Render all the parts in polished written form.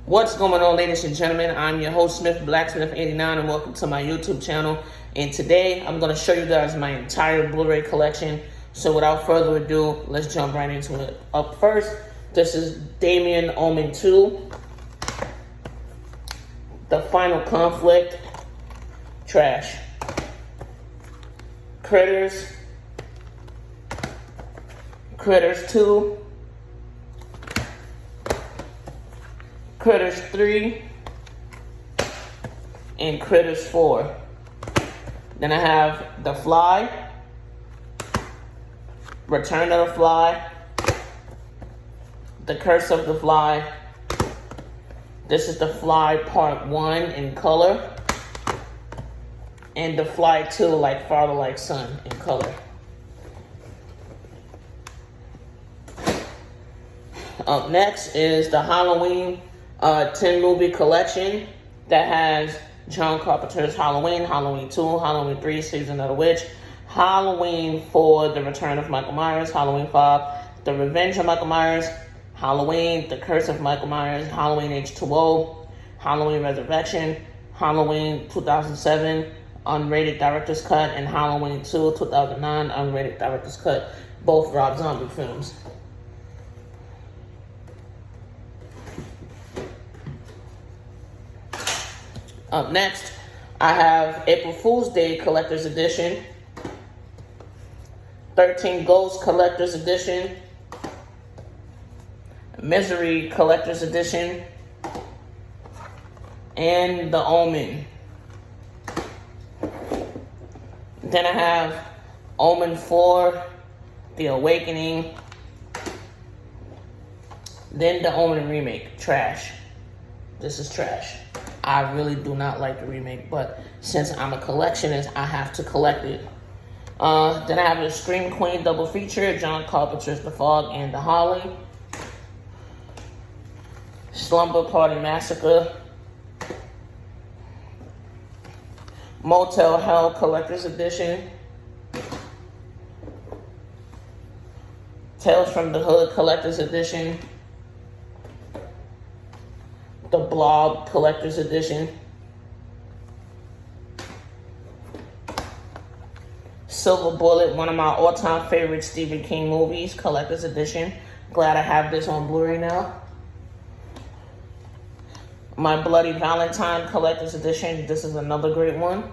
What's going on, ladies and gentlemen? I'm your host, Smith Blacksmith 89, and welcome to my YouTube channel. And today, I'm going to show you guys my entire Blu-ray collection. So without further ado, let's jump right into it. Up first, this is Damien Omen 2. The Final Conflict. Trash. Critters. Critters 2. Critters 3, and Critters 4. Then I have The Fly, Return of the Fly, The Curse of the Fly. This is The Fly Part 1 in color, and The Fly 2, Like Father, Like Son in color. Up next is the Halloween 10 movie collection that has John Carpenter's Halloween, Halloween 2, Halloween 3, Season of the Witch, Halloween 4, The Return of Michael Myers, Halloween 5, The Revenge of Michael Myers, Halloween, The Curse of Michael Myers, Halloween H2O, Halloween Resurrection, Halloween 2007, Unrated Director's Cut, and Halloween 2, 2009, Unrated Director's Cut, both Rob Zombie films. Up next, I have April Fool's Day Collector's Edition, 13 Ghosts Collector's Edition, Misery Collector's Edition, and The Omen. Then I have Omen 4, The Awakening, then The Omen remake. Trash. This is trash. I really do not like the remake, but since I'm a collectionist, I have to collect it. Then I have the Scream Queen double feature, John Carpenter's The Fog and The Holly. Slumber Party Massacre. Motel Hell Collector's Edition. Tales from the Hood Collector's Edition. The Blob Collector's Edition. Silver Bullet, one of my all-time favorite Stephen King movies, Collector's Edition. Glad I have this on Blu-ray now. My Bloody Valentine Collector's Edition. This is another great one.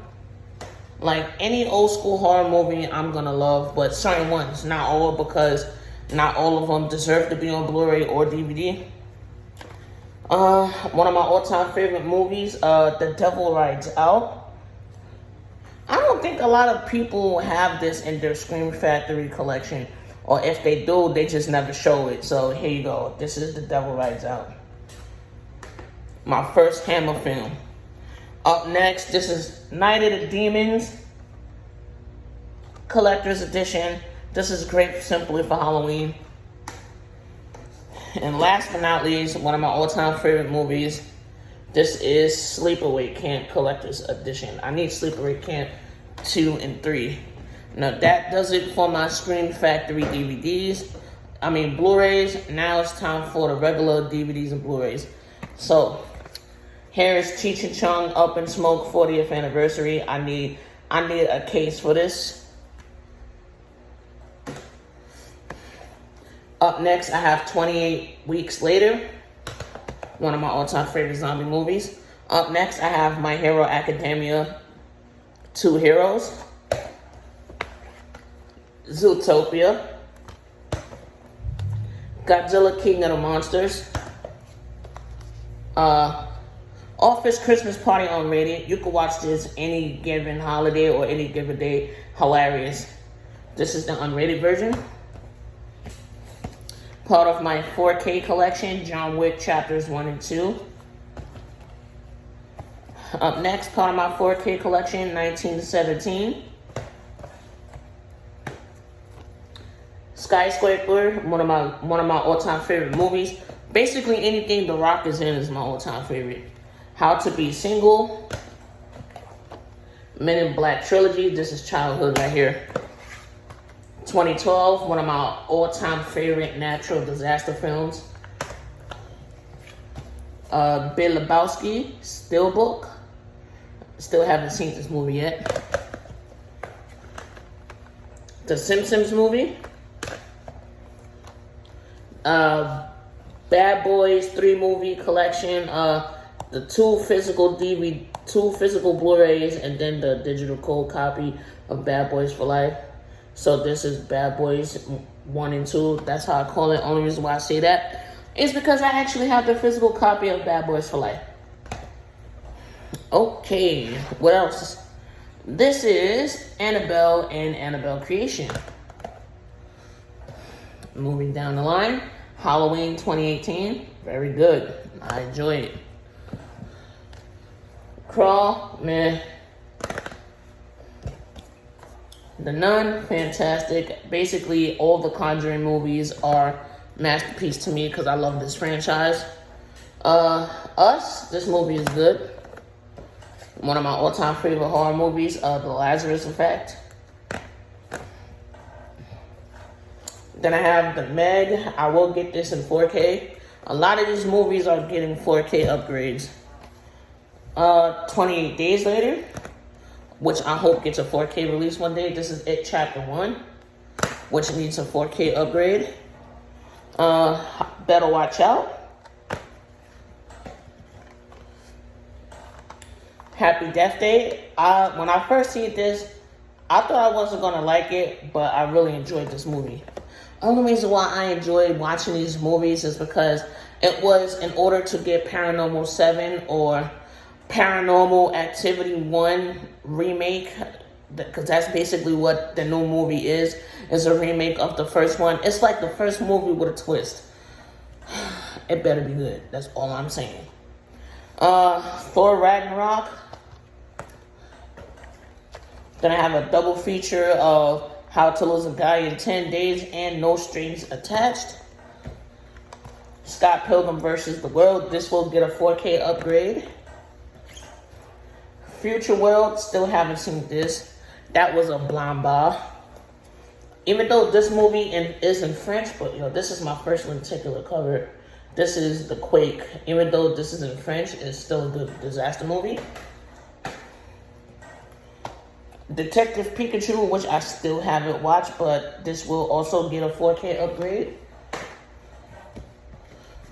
Like any old school horror movie, I'm gonna love, but certain ones, not all, because not all of them deserve to be on Blu-ray or DVD. One of my all-time favorite movies, The Devil Rides Out. I don't think a lot of people have this in their Scream Factory collection, or if they do, they just never show it. So here you go. This is The Devil Rides Out. My first Hammer film. Up next, this is Night of the Demons Collector's Edition. This is great simply for Halloween. And last but not least, one of my all-time favorite movies, this is Sleepaway Camp Collector's Edition. I need Sleepaway Camp 2 and 3. Now that does it for my Scream Factory DVDs. Blu-rays. Now it's time for the regular DVDs and Blu-rays. So, here is Cheech and Chong Up in Smoke 40th anniversary. I need a case for this. Up next, I have 28 Weeks Later, one of my all-time favorite zombie movies. Up next, I have My Hero Academia 2 Heroes, Zootopia, Godzilla King of the Monsters, Office Christmas Party Unrated. You can watch this any given holiday or any given day. Hilarious. This is the unrated version. Part of my 4K collection, John Wick Chapters 1 and 2. Up next, part of my 4K collection, 1917. Skyscraper, one of my all-time favorite movies. Basically, anything The Rock is in is my all-time favorite. How to Be Single. Men in Black Trilogy. This is childhood right here. 2012, one of my all-time favorite natural disaster films. Big Lebowski, Steelbook. Still haven't seen this movie yet. The Simpsons movie. Bad Boys 3 movie collection. The two physical Blu-rays, and then the digital cold copy of Bad Boys for Life. So this is Bad Boys 1 and 2. That's how I call it. Only reason why I say that is because I actually have the physical copy of Bad Boys for Life. Okay, what else? This is Annabelle and Annabelle Creation. Moving down the line, Halloween 2018. Very good. I enjoy it. Crawl, meh. The Nun, fantastic. Basically, all the Conjuring movies are masterpiece to me because I love this franchise. Us, this movie is good. One of my all-time favorite horror movies, The Lazarus Effect. Then I have The Meg. I will get this in 4K. A lot of these movies are getting 4K upgrades. 28 Days Later, which I hope gets a 4K release one day. This is It Chapter 1, which needs a 4K upgrade. Better Watch Out. Happy Death Day. When I first seen this, I thought I wasn't going to like it, but I really enjoyed this movie. Only reason why I enjoyed watching these movies is because it was in order to get Paranormal 7 or Paranormal Activity 1 remake, because that's basically what the new movie is a remake of the first one. It's like the first movie with a twist. It better be good. That's all I'm saying. Thor Ragnarok. Then I have a double feature of How to Lose a Guy in 10 Days and No Strings Attached. Scott Pilgrim vs. the World. This will get a 4K upgrade. Future World. Still haven't seen this. That was a blamba. Even though this movie is in French, but this is my first lenticular cover. This is The Quake. Even though this is in French, it's still a good disaster movie. Detective Pikachu, which I still haven't watched, but this will also get a 4K upgrade.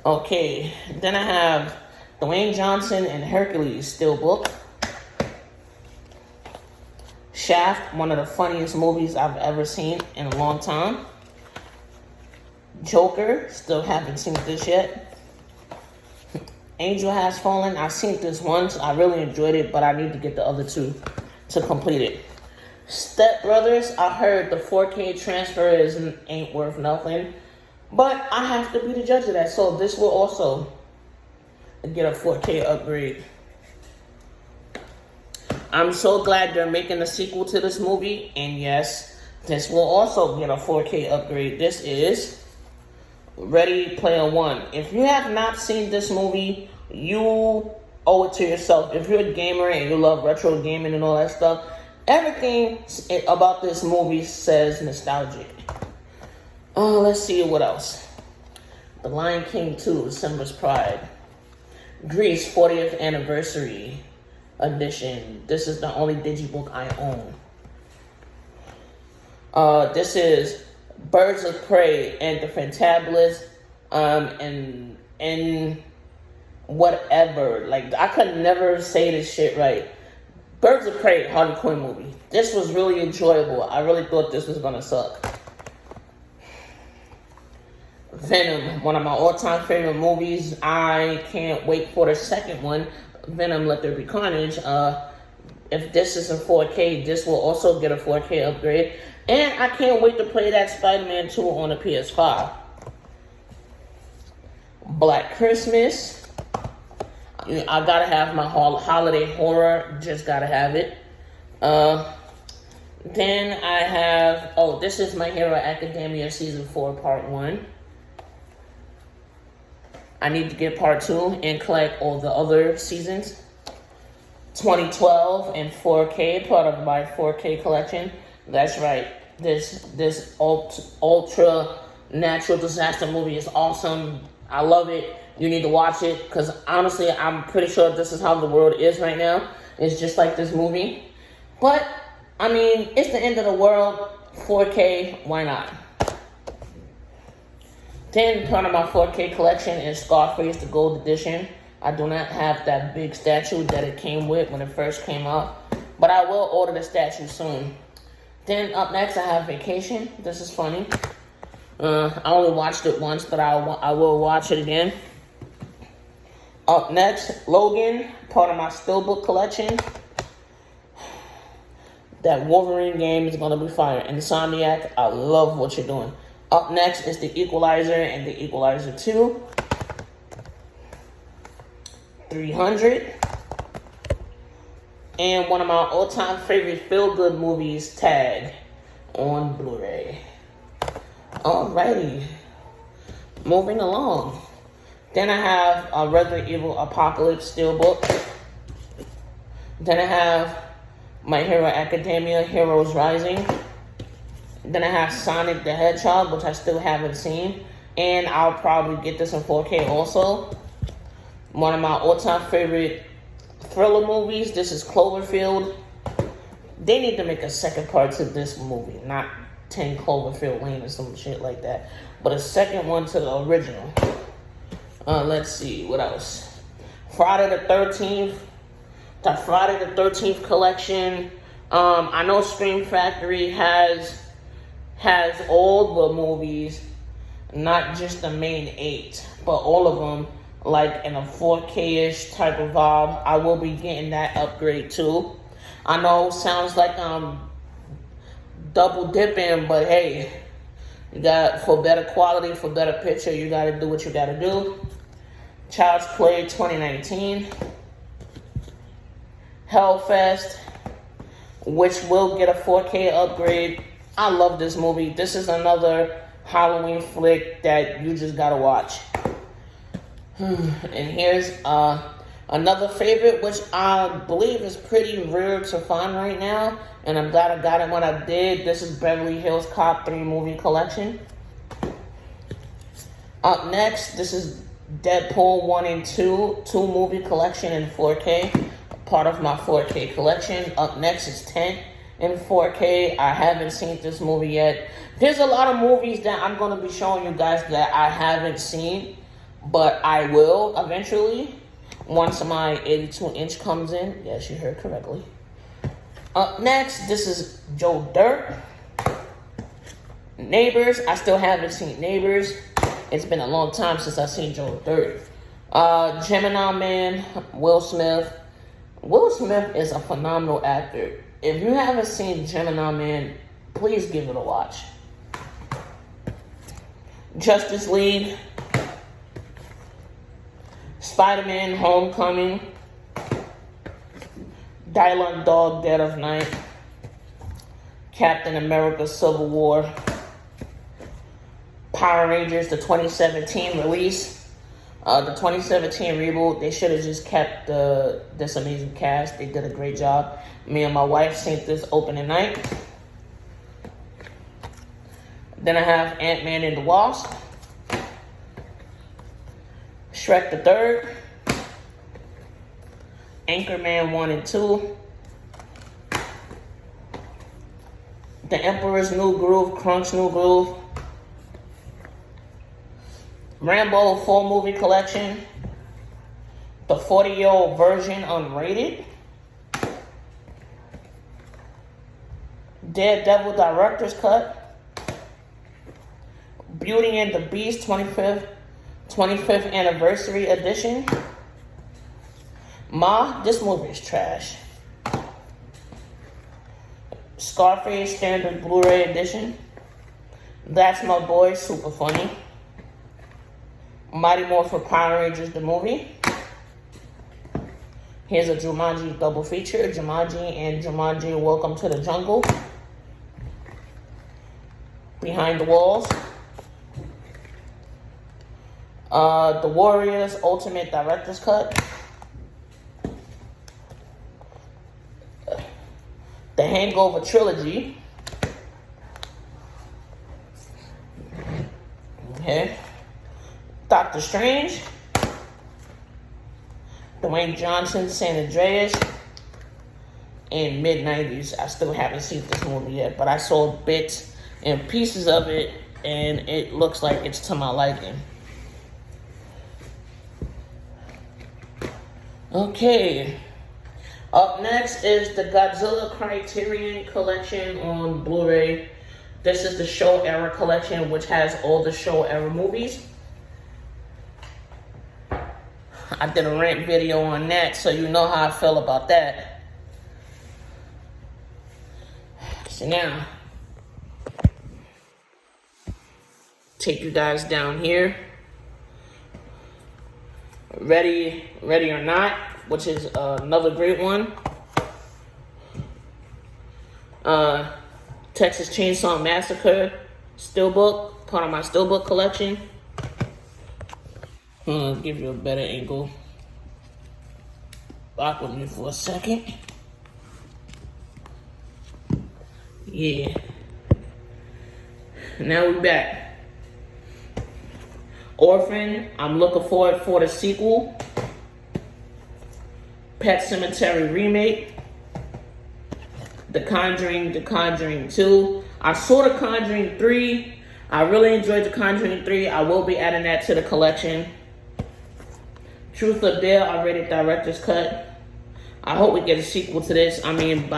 Okay, then I have Dwayne Johnson and Hercules Steelbook. Shaft, one of the funniest movies I've ever seen in a long time. Joker, still haven't seen this yet. Angel Has Fallen, I've seen this once. I really enjoyed it, but I need to get the other two to complete it. Step Brothers, I heard the 4K transfer ain't worth nothing, but I have to be the judge of that, so this will also get a 4K upgrade. I'm so glad they're making a sequel to this movie, and yes, this will also get a 4K upgrade. This is Ready Player One. If you have not seen this movie, you owe it to yourself. If you're a gamer and you love retro gaming and all that stuff, everything about this movie says nostalgic. Let's see what else. The Lion King 2, Simba's Pride. Grease 40th Anniversary Edition. This is the only digibook I own. This is Birds of Prey and the Fantabulous, and whatever. Like, I could never say this shit right. Birds of Prey, Harley Quinn movie. This was really enjoyable. I really thought this was gonna suck. Venom, one of my all-time favorite movies. I can't wait for the second one. Venom, Let There Be Carnage. If this is in 4K, this will also get a 4K upgrade. And I can't wait to play that Spider-Man 2 on the PS5. Black Christmas. I gotta have my holiday horror. Just gotta have it. Then I have... this is My Hero Academia Season 4 Part 1. I need to get Part 2 and collect all the other seasons. 2012 in 4K, part of my 4K collection. That's right. This ultra natural disaster movie is awesome. I love it. You need to watch it, because honestly, I'm pretty sure this is how the world is right now. It's just like this movie. But, I mean, it's the end of the world. 4K, why not? Then, part of my 4K collection is Scarface, the Gold Edition. I do not have that big statue that it came with when it first came out, but I will order the statue soon. Then, up next, I have Vacation. This is funny. I only watched it once, but I will watch it again. Up next, Logan, part of my Steelbook collection. That Wolverine game is going to be fire. Insomniac, I love what you're doing. Up next is The Equalizer and The Equalizer 2. 300. And one of my all-time favorite feel-good movies, Tag, on Blu-ray. Alrighty. Moving along. Then I have a Resident Evil Apocalypse Steelbook. Then I have My Hero Academia Heroes Rising. Then I have Sonic the Hedgehog, which I still haven't seen. And I'll probably get this in 4K also. One of my all-time favorite thriller movies. This is Cloverfield. They need to make a second part to this movie. Not 10 Cloverfield Lane or some shit like that. But a second one to the original. Let's see, what else? Friday the 13th. The Friday the 13th collection. I know Scream Factory has all the movies, not just the main 8, but all of them, like in a 4K-ish type of vibe. I will be getting that upgrade too. I know, sounds like I'm double dipping, but hey, you got, for better quality, for better picture, you gotta do what you gotta do. Child's Play 2019. Hellfest, which will get a 4K upgrade. I love this movie. This is another Halloween flick that you just gotta watch. And here's another favorite, which I believe is pretty rare to find right now, and I'm glad I got it when I did. This is Beverly Hills Cop 3 movie collection. Up next, this is Deadpool 1 and 2 movie collection in 4K, part of my 4K collection. Up next is Tent in 4K. I haven't seen this movie yet. There's a lot of movies that I'm going to be showing you guys that I haven't seen, but I will eventually once my 82-inch comes in. Yes, you heard correctly. Up next, this is Joe Dirt. Neighbors, I still haven't seen Neighbors. It's been a long time since I've seen Joe Dirt. Gemini Man, Will Smith. Will Smith is a phenomenal actor. If you haven't seen Gemini Man, please give it a watch. Justice League. Spider-Man Homecoming. Dylan Dog Dead of Night. Captain America Civil War. Power Rangers, the 2017 release. The 2017 reboot, they should have just kept this amazing cast. They did a great job. Me and my wife seen this opening night. Then I have Ant-Man and the Wasp. Shrek the Third. Anchorman 1 and 2. The Emperor's New Groove, Krunk's New Groove. Rambo full movie collection. The 40-year-old version unrated. Daredevil director's cut. Beauty and the Beast 25th anniversary edition. This movie is trash. Scarface standard Blu-ray edition. That's My Boy, super funny. Mighty Morphin Power Rangers, the movie. Here's a Jumanji double feature. Jumanji and Jumanji Welcome to the Jungle. Behind the Walls. The Warriors Ultimate Director's Cut. The Hangover Trilogy. Okay. Doctor Strange. Dwayne Johnson, San Andreas, in mid-90s. I still haven't seen this movie yet, but I saw bits and pieces of it, and it looks like it's to my liking. Okay. Up next is the Godzilla Criterion Collection on Blu-ray. This is the Show Era Collection, which has all the Show Era movies. I did a rant video on that, so you know how I feel about that. So now, take you guys down here. Ready or Not, which is another great one. Texas Chainsaw Massacre Steelbook, part of my Steelbook collection. Give you a better angle. Rock with me for a second. Yeah. Now we're back. Orphan, I'm looking forward for the sequel. Pet Sematary remake. The Conjuring 2. I saw The Conjuring 3. I really enjoyed The Conjuring 3. I will be adding that to the collection. Truth or Dare, I read it director's cut. I hope we get a sequel to this. I mean,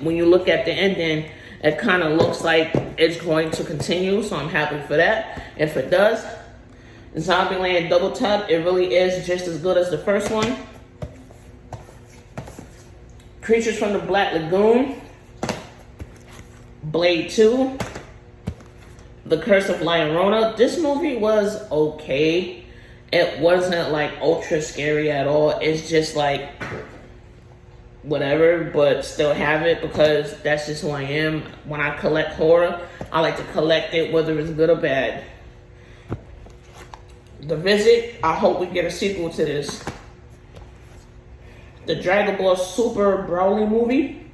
when you look at the ending, it kind of looks like it's going to continue, so I'm happy for that. If it does, Zombieland Double Tap, it really is just as good as the first one. Creatures from the Black Lagoon, Blade 2, The Curse of La Llorona. This movie was okay. It wasn't like ultra scary at all. It's just like whatever, but still have it because that's just who I am. When I collect horror, I like to collect it whether it's good or bad. The Visit, I hope we get a sequel to this. The Dragon Ball Super Broly movie,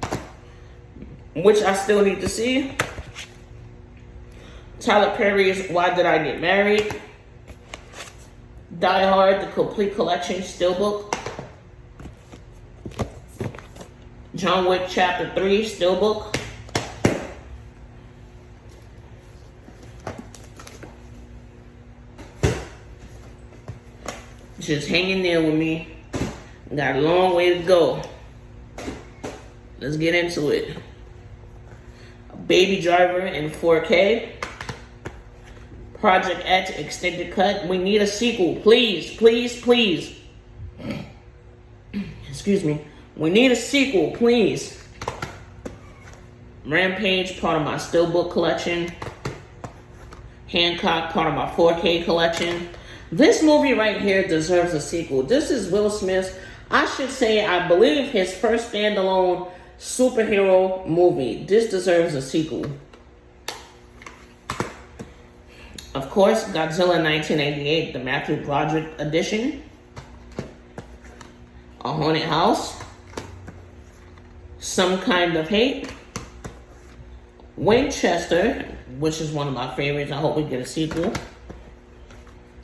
which I still need to see. Tyler Perry's Why Did I Get Married? Die Hard, the complete collection, Steelbook. John Wick Chapter 3, Steelbook. Just hang in there with me. Got a long way to go. Let's get into it. Baby Driver in 4K. Project X Extended Cut. We need a sequel. Please, please, please. Excuse me. We need a sequel, please. Rampage, part of my Steelbook collection. Hancock, part of my 4K collection. This movie right here deserves a sequel. This is Will Smith's, I believe his first standalone superhero movie. This deserves a sequel. Of course, Godzilla 1988, the Matthew Broderick edition. A Haunted House. Some Kind of Hate. Winchester, which is one of my favorites. I hope we get a sequel.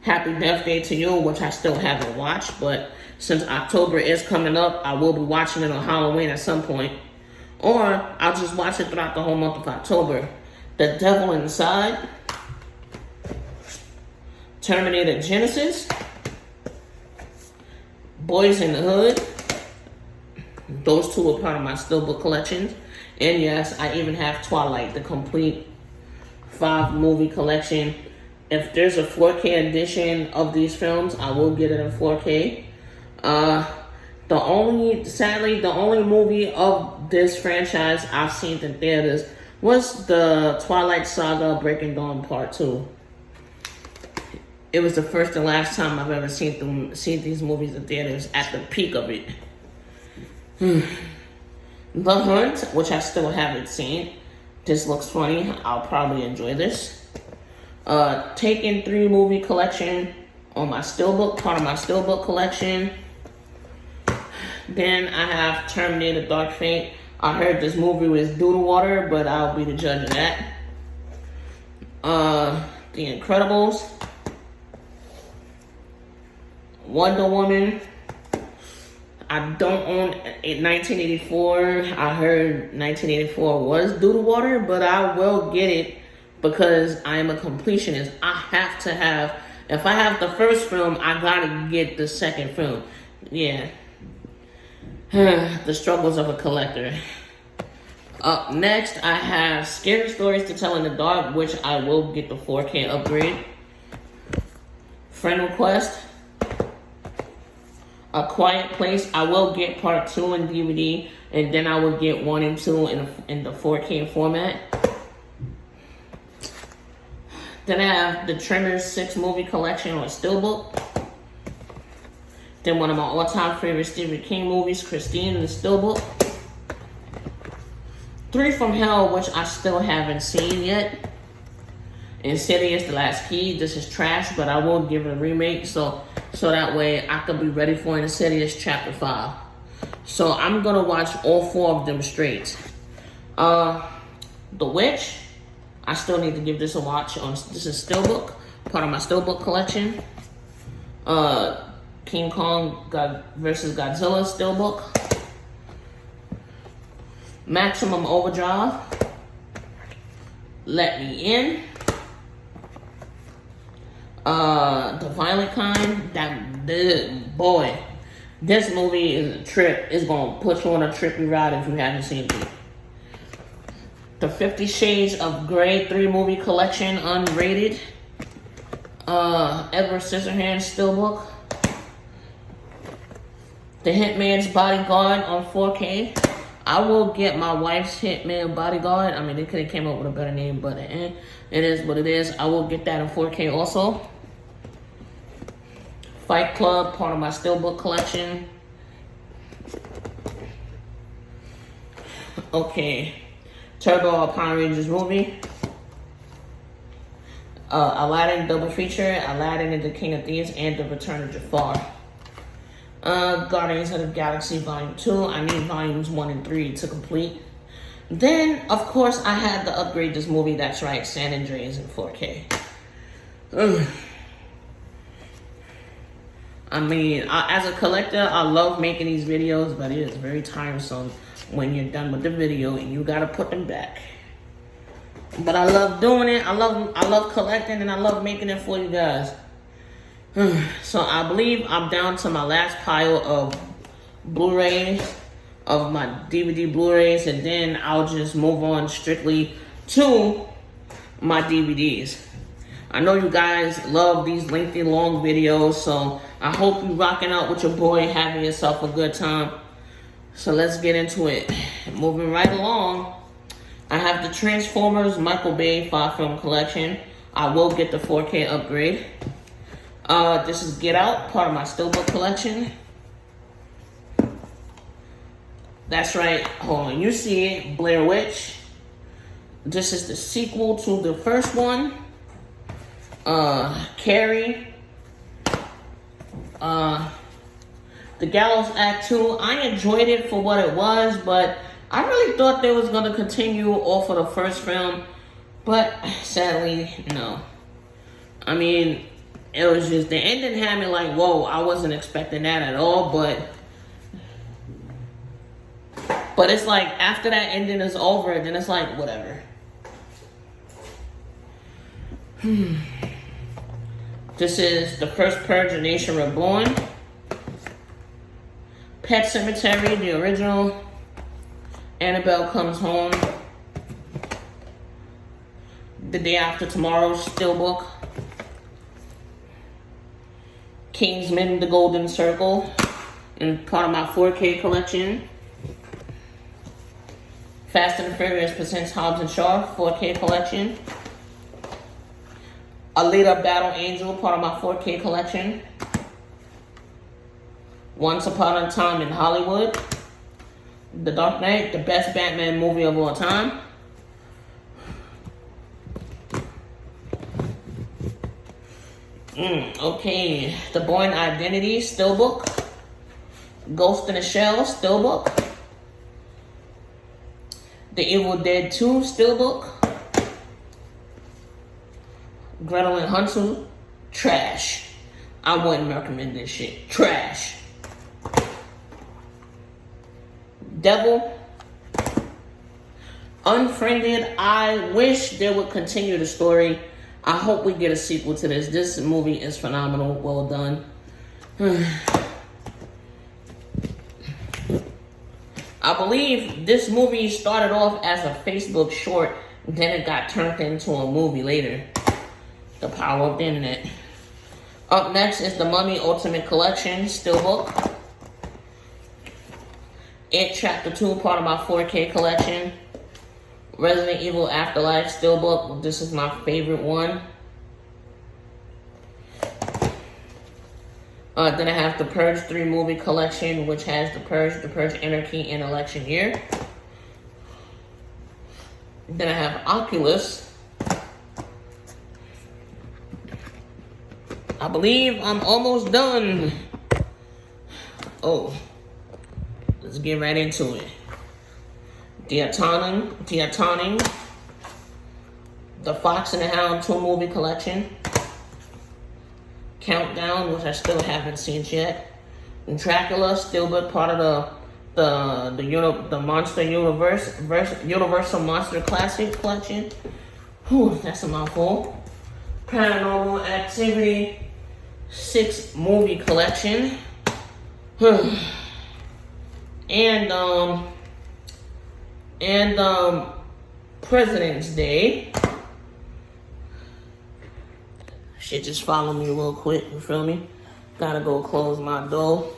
Happy Birthday to You, which I still haven't watched, but since October is coming up, I will be watching it on Halloween at some point. Or I'll just watch it throughout the whole month of October. The Devil Inside. Terminator Genesis. Boys in the Hood. Those two are part of my Steelbook collections. And yes, I even have Twilight, the complete 5-movie collection. If there's a 4K edition of these films, I will get it in 4K. Sadly, the only movie of this franchise I've seen in theaters was the Twilight Saga Breaking Dawn Part 2. It was the first and last time I've ever seen these movies in theaters at the peak of it. The Hunt, which I still haven't seen. This looks funny. I'll probably enjoy this. Taken 3 movie collection on my Steelbook, part of my Steelbook collection. Then I have Terminator Dark Fate. I heard this movie was doo-doo water, but I'll be the judge of that. The Incredibles. Wonder Woman. I don't own a 1984. I heard 1984 was due to water, but I will get it because I am a completionist. I have to have, if I have the first film, I gotta get the second film. Yeah. The struggles of a collector. Up next, I have Scary Stories to Tell in the Dark, which I will get the 4K upgrade. Friend Request. A Quiet Place. I will get part 2 in DVD, and then I will get 1 and 2 in the 4K format. Then I have the Tremors 6 movie collection on Steelbook. Then one of my all-time favorite Stephen King movies, Christine, in the Steelbook. 3 from Hell, which I still haven't seen yet. Insidious: The Last Key. This is trash, but I will give it a remake, so that way I could be ready for Insidious Chapter 5. So I'm gonna watch all 4 of them straight. The Witch. I still need to give this a watch. This is Steelbook, part of my Steelbook collection. King Kong versus Godzilla Steelbook. Maximum Overdrive. Let Me In. The Violent Kind. Boy, this movie is a trip. It's gonna put you on a trippy ride if you haven't seen it. The 50 Shades of Grey 3 movie collection, unrated. Edward Scissorhands Steelbook. The Hitman's Bodyguard on 4K. I will get my wife's Hitman Bodyguard. I mean, they could have came up with a better name, but it is what it is. I will get that in 4K also. Fight Club, part of my Steelbook collection. Okay. Turbo Power Rangers movie. Aladdin double feature. Aladdin and the King of Thieves and The Return of Jafar. Guardians of the Galaxy Volume 2. I need Volumes 1 and 3 to complete. Then, of course, I had to upgrade this movie. That's right, San Andreas in 4K. I mean, as a collector, I love making these videos, but it is very tiresome when you're done with the video and you gotta put them back. But I love doing it. I love collecting, and I love making it for you guys. So I believe I'm down to my last pile of Blu-rays, of my DVD Blu-rays, and then I'll just move on strictly to my DVDs. I know you guys love these lengthy, long videos, so I hope you're rocking out with your boy, having yourself a good time. So let's get into it. Moving right along, I have the Transformers Michael Bay 5-film collection. I will get the 4K upgrade. This is Get Out, part of my Steelbook collection. That's right, hold on, you see it, Blair Witch. This is the sequel to the first one. Carrie. The Gallows Act 2, I enjoyed it for what it was, but I really thought they was going to continue off of the first film, but sadly, no. I mean, it was just, the ending had me like, whoa, I wasn't expecting that at all, but it's like, after that ending is over, then it's like, whatever. This is the first Purge of Nation Reborn. Pet Cemetery, the original. Annabelle Comes Home. The Day After Tomorrow, Steelbook. Kingsman, The Golden Circle, and part of my 4K collection. Fast and the Furious presents Hobbs and Shaw, 4K collection. Alita Battle Angel, part of my 4K collection. Once Upon a Time in Hollywood. The Dark Knight, the best Batman movie of all time. Okay, The Bourne Identity, Steelbook. Ghost in the Shell, Steelbook. The Evil Dead 2, Steelbook. Gretel and Hansel, trash. I wouldn't recommend this shit. Trash. Devil. Unfriended. I wish they would continue the story. I hope we get a sequel to this. This movie is phenomenal. Well done. I believe this movie started off as a Facebook short, then it got turned into a movie later. The power of the internet. Up next is The Mummy Ultimate Collection, Steelbook. It Chapter 2, part of my 4K collection. Resident Evil Afterlife, Steelbook. This is my favorite one. Then I have the Purge 3 movie collection, which has The Purge Anarchy, and Election Year. Then I have Oculus. I believe I'm almost done. Oh, let's get right into it. Diatoning. The Fox and the Hound 2 movie collection. Countdown, which I still haven't seen yet. Dracula, Steelbook, part of the Monster Universal Monster Classic collection. Whew, that's a mouthful. Paranormal Activity 6 movie collection. and President's Day. Shit just follow me real quick, you feel me? Gotta go close my door.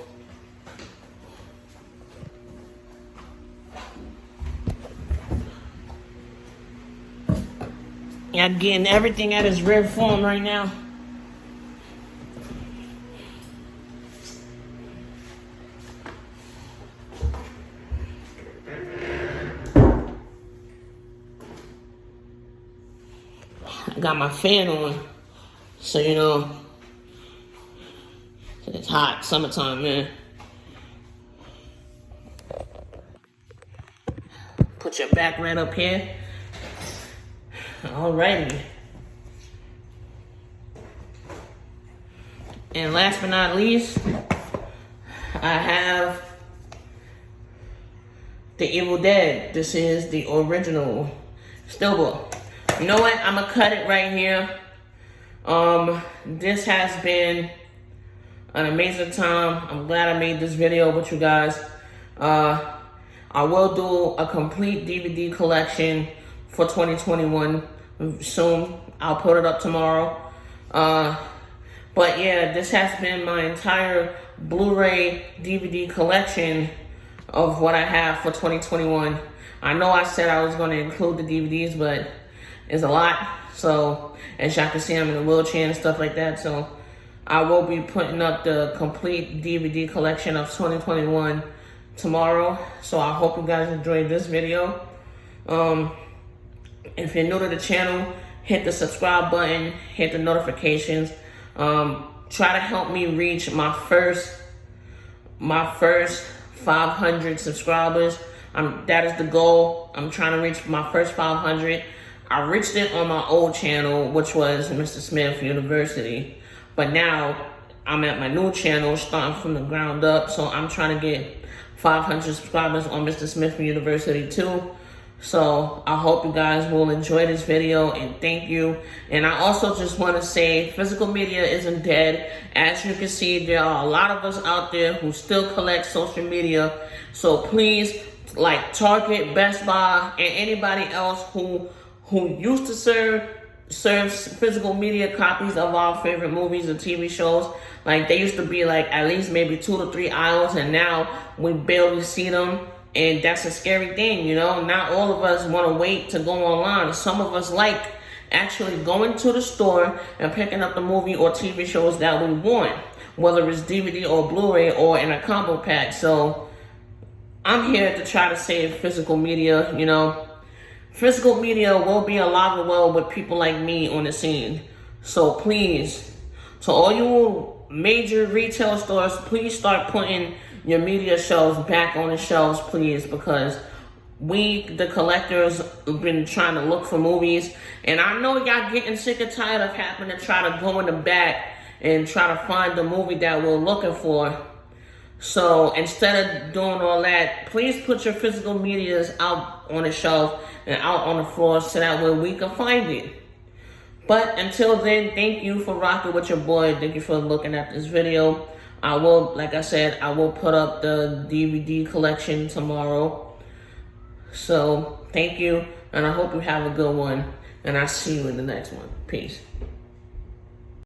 Yeah, I'm getting everything at its rare form right now. I got my fan on, so you know, it's hot, summertime, man. Put your back right up here. Alrighty. And last but not least, I have The Evil Dead. This is the original Steelbook. You know what? I'm gonna cut it right here. This has been an amazing time. I'm glad I made this video with you guys. I will do a complete DVD collection for 2021 soon. I'll put it up tomorrow. But yeah, this has been my entire Blu-ray DVD collection of what I have for 2021. I know I said I was going to include the DVDs, but it's a lot. So, as y'all can see, I'm in a wheelchair and stuff like that. So, I will be putting up the complete DVD collection of 2021 tomorrow. So, I hope you guys enjoyed this video. If you're new to the channel, hit the subscribe button, hit the notifications. Try to help me reach my first 500 subscribers. That is the goal. I'm trying to reach my first 500. I reached it on my old channel, which was Mr. Smith University. But now I'm at my new channel, starting from the ground up. So I'm trying to get 500 subscribers on Mr. Smith University too. So I hope you guys will enjoy this video, and thank you. And I also just want to say physical media isn't dead. As you can see, there are a lot of us out there who still collect social media. So please, like Target, Best Buy, and anybody else who used to serve physical media copies of our favorite movies and TV shows. Like, they used to be like at least maybe 2 to 3 aisles, and now we barely see them. And that's a scary thing, you know. Not all of us want to wait to go online. Some of us like actually going to the store and picking up the movie or TV shows that we want, whether it's DVD or Blu-ray or in a combo pack. So I'm here to try to save physical media, you know. Physical media will be alive and well with people like me on the scene. So please, to all you major retail stores, please start putting your media shelves back on the shelves, please, because we, the collectors, have been trying to look for movies. And I know y'all getting sick and tired of having to try to go in the back and try to find the movie that we're looking for. So instead of doing all that, please put your physical medias out on the shelf and out on the floor so that way we can find it. But until then, thank you for rocking with your boy. Thank you for looking at this video. I will, like I said, I will put up the DVD collection tomorrow. So thank you, and I hope you have a good one. And I'll see you in the next one. Peace.